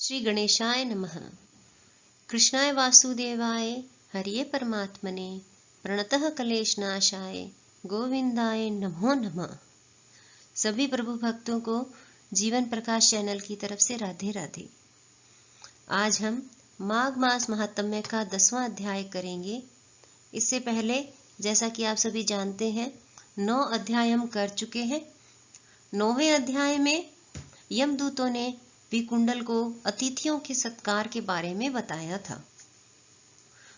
श्री गणेशाय नमः। कृष्णाय वासुदेवाय हरिये परमात्मने प्रणतः कलेशनाशाय गोविंदाय नमो नमः। सभी प्रभु भक्तों को जीवन प्रकाश चैनल की तरफ से राधे राधे। आज हम माघ मास महात्म्य का 10वां अध्याय करेंगे। इससे पहले जैसा कि आप सभी जानते हैं 9 अध्याय हम कर चुके हैं। 9वें अध्याय में यमदूतों ने विकुंडल को अतिथियों के सत्कार के बारे में बताया था।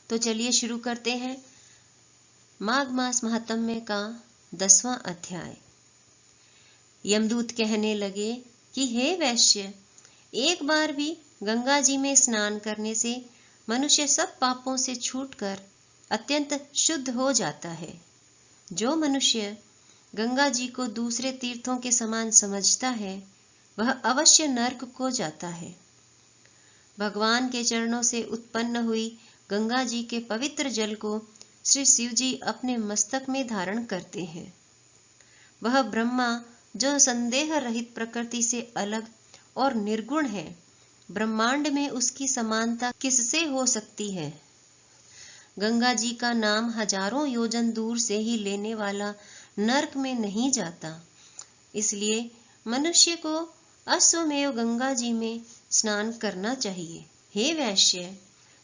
तो चलिए शुरू करते हैं माघ मास महात्म्य का 10वां अध्याय। यमदूत कहने लगे कि हे वैश्य, एक बार भी गंगा जी में स्नान करने से मनुष्य सब पापों से छूटकर अत्यंत शुद्ध हो जाता है। जो मनुष्य गंगा जी को दूसरे तीर्थों के समान समझता है वह अवश्य नरक को जाता है। भगवान के चरणों से उत्पन्न हुई गंगा जी के पवित्र जल को श्री शिव जी अपने मस्तक में धारण करते हैं। वह ब्रह्मा जो संदेह रहित प्रकृति से अलग और निर्गुण है, ब्रह्मांड में उसकी समानता किससे हो सकती है। गंगा जी का नाम हजारों योजन दूर से ही लेने वाला नरक में नहीं जाता। इसलिए मनुष्य को अश्वमेव गंगा जी में स्नान करना चाहिए। हे वैश्य,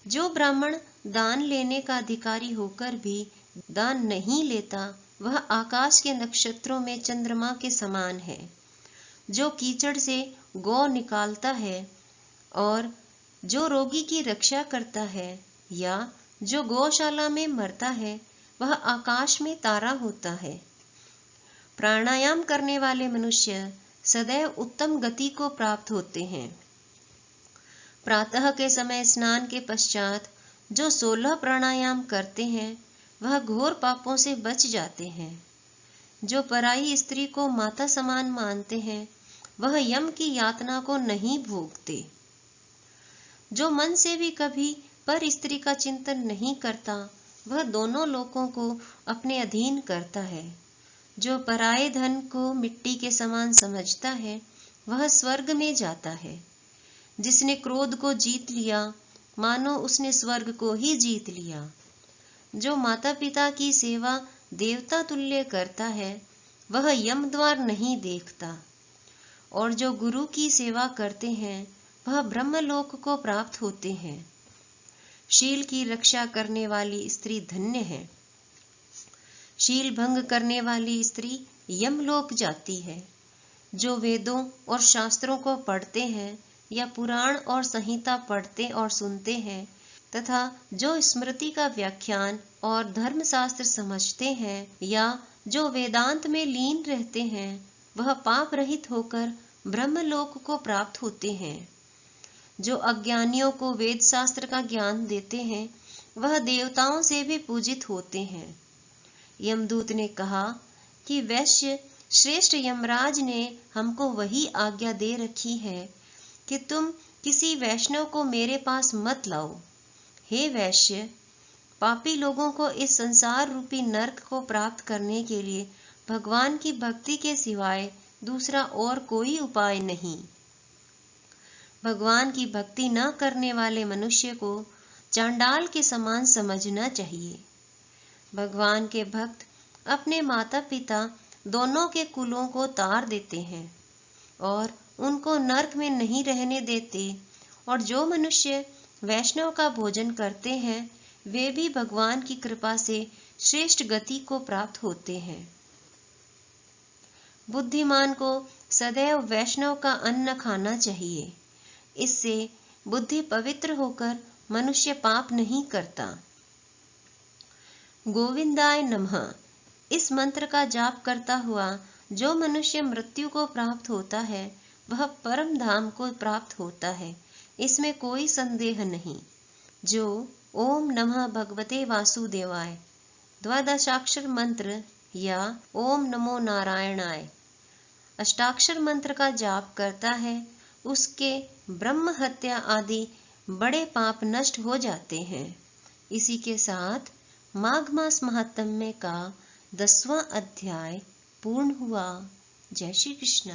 जो ब्राह्मण दान लेने का अधिकारी होकर भी दान नहीं लेता वह आकाश के नक्षत्रों में चंद्रमा के समान है। जो कीचड़ से गौ निकालता है और जो रोगी की रक्षा करता है या जो गौशाला में मरता है वह आकाश में तारा होता है। प्राणायाम करने वाले मनुष्य सदैव उत्तम गति को प्राप्त होते हैं। प्रातः के समय स्नान के पश्चात जो 16 प्राणायाम करते हैं वह घोर पापों से बच जाते हैं। जो पराई स्त्री को माता समान मानते हैं वह यम की यातना को नहीं भोगते। जो मन से भी कभी पर स्त्री का चिंतन नहीं करता वह दोनों लोकों को अपने अधीन करता है। जो पराये धन को मिट्टी के समान समझता है वह स्वर्ग में जाता है। जिसने क्रोध को जीत लिया मानो उसने स्वर्ग को ही जीत लिया। जो माता पिता की सेवा देवता तुल्य करता है वह यम द्वार नहीं देखता। और जो गुरु की सेवा करते हैं वह ब्रह्मलोक को प्राप्त होते हैं। शील की रक्षा करने वाली स्त्री धन्य है। शील भंग करने वाली स्त्री यमलोक जाती है। जो वेदों और शास्त्रों को पढ़ते हैं या पुराण और संहिता पढ़ते और सुनते हैं तथा जो स्मृति का व्याख्यान और धर्मशास्त्र समझते हैं या जो वेदांत में लीन रहते हैं वह पाप रहित होकर ब्रह्मलोक को प्राप्त होते हैं। जो अज्ञानियों को वेद शास्त्र का ज्ञान देते हैं वह देवताओं से भी पूजित होते हैं। यमदूत ने कहा कि वैश्य श्रेष्ठ यमराज ने हमको वही आज्ञा दे रखी है कि तुम किसी वैष्णव को मेरे पास मत लाओ। हे वैश्य, पापी लोगों को इस संसार रूपी नरक को प्राप्त करने के लिए भगवान की भक्ति के सिवाय दूसरा और कोई उपाय नहीं। भगवान की भक्ति न करने वाले मनुष्य को चांडाल के समान समझना चाहिए। भगवान के भक्त अपने माता पिता दोनों के कुलों को तार देते हैं और उनको नरक में नहीं रहने देते। और जो मनुष्य वैष्णव का भोजन करते हैं वे भी भगवान की कृपा से श्रेष्ठ गति को प्राप्त होते हैं। बुद्धिमान को सदैव वैष्णव का अन्न खाना चाहिए। इससे बुद्धि पवित्र होकर मनुष्य पाप नहीं करता। गोविंदाय नमः इस मंत्र का जाप करता हुआ जो मनुष्य मृत्यु को प्राप्त होता है वह परम धाम को प्राप्त होता है, इसमें कोई संदेह नहीं। जो ओम नमः भगवते वासुदेवाय द्वादशाक्षर मंत्र या ओम नमो नारायणाय अष्टाक्षर मंत्र का जाप करता है उसके ब्रह्म हत्या आदि बड़े पाप नष्ट हो जाते हैं। इसी के साथ माघ मास महात्म्य का 10वां अध्याय पूर्ण हुआ। जय श्री कृष्ण।